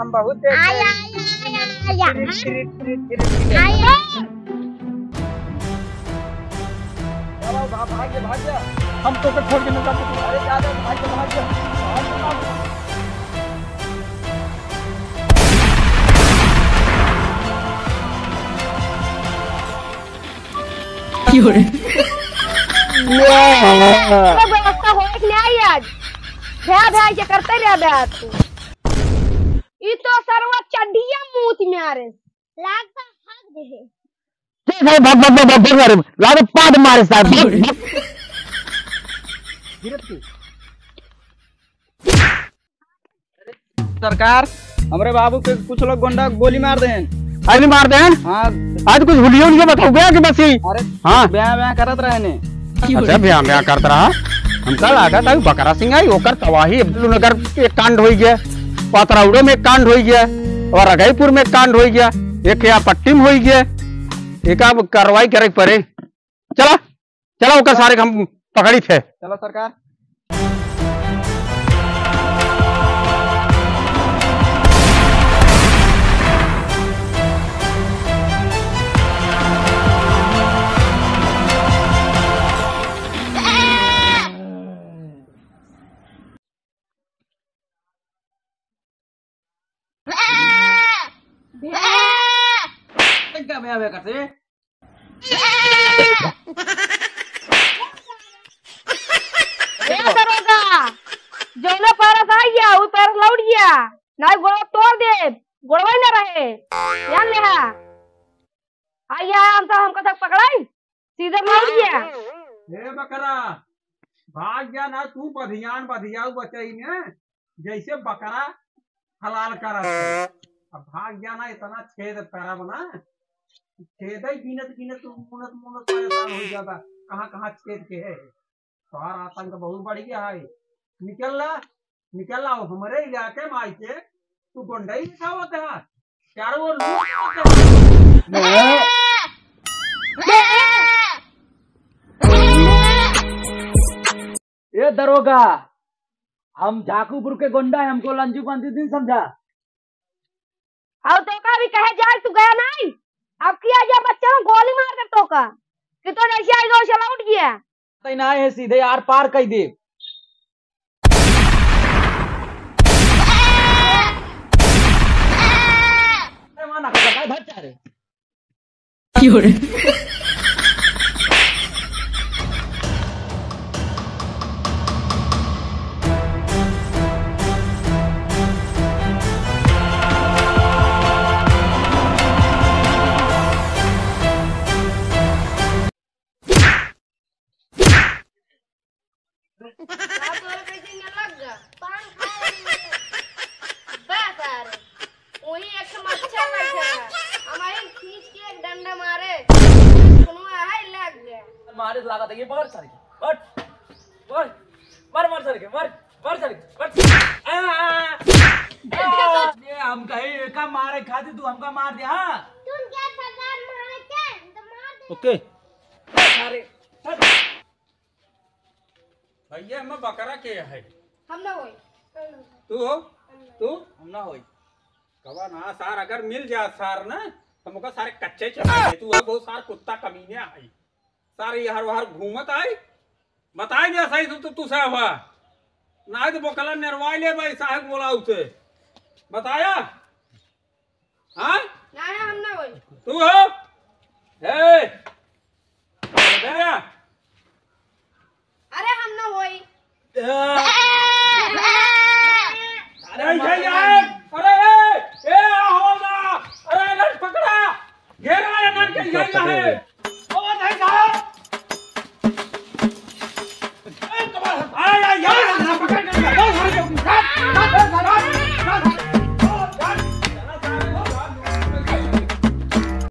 हम बहुत देखे। आया भाग जा। हम तो छोड़ के नहीं जाते। अरे ज्यादा भाग जा। व्यवस्था हो नहीं आज भ्या के करते रह तू ई तो सरवा चढ़िया मूत में आ रे लागता हक दे भाग लागे पाद मारे साहब। सरकार हमारे बाबू के कुछ लोग गुंडा गोली मार दें। आज मार दें। हाँ आज कुछ हुलियो बताओ गया कि बस ही। अरे हाँ ब्याह करत रहे ने। अच्छा ब्याह करता रहा। हमका लगा था बकरा सिंह आई ओकर तबाही अब्दुल नगर एक कांड हो गया, पातराउड़ो में एक कांड हो गया और अगईपुर में एक कांड हो गया, एक यहाँ पट्टी में हो गया। एक अब कार्रवाई करे पड़े। चला चला ओकर सारे हम पकड़ी थे। चलो सरकार। क्या मैं करते करोगा जो परस आ गया वो परस लौट गया ना गोड़ तोड़ दे गोड़वा न रहे जान ले आ गया हमको तक पकड़ाई सीधे लौट गया। हे बकरा भाग जा ना तू बधियाऊ बचई में जैसे बकरा हलाल कर। अब भाग जाना इतना छेद करब ना छेद ही गिनत मुनत परेशान हो जाता। कहाँ छेद के है तोहार आतंक बहुत बढ़ गया है। निकल ला हमारे इलाके में आई के तू गुंडई दिखावत है चारों ओर ये दरोगा हम झाकूपुर के गुंडा है, हमको लंजू पंथी दिन समझा। और तो का भी कहे जाए तू गया नहीं अब किया जा बच्चा में गोली मार कर तो का कि तो ऐसे आएगा उसे लौट गया ना है सीधे आर पार कह दे। मारे लगा था ये मार सर ये हम कहे का मारे खाते तू हमका मार दे। हाँ तुम क्या सरदार मारे थे तो मार दे। ओके सारे भैया हम बकरा के है हम ना होई तू हो तू हम ना होई कवा ना सार अगर मिल जा सार ना हमको सारे कच्चे चला तू है बहुत सार कुत्ता कमीने आई सारे यार वहां घूमत आई बताई दे सही तू से हुआ ना तो बोकला नरवाई ले भाई साहब बोला उसे बताया। हाँ ना हम ना होई तू हो हे अरे हम ना होई अरे ए होगा अरे लट पकड़ा घेरा नन के है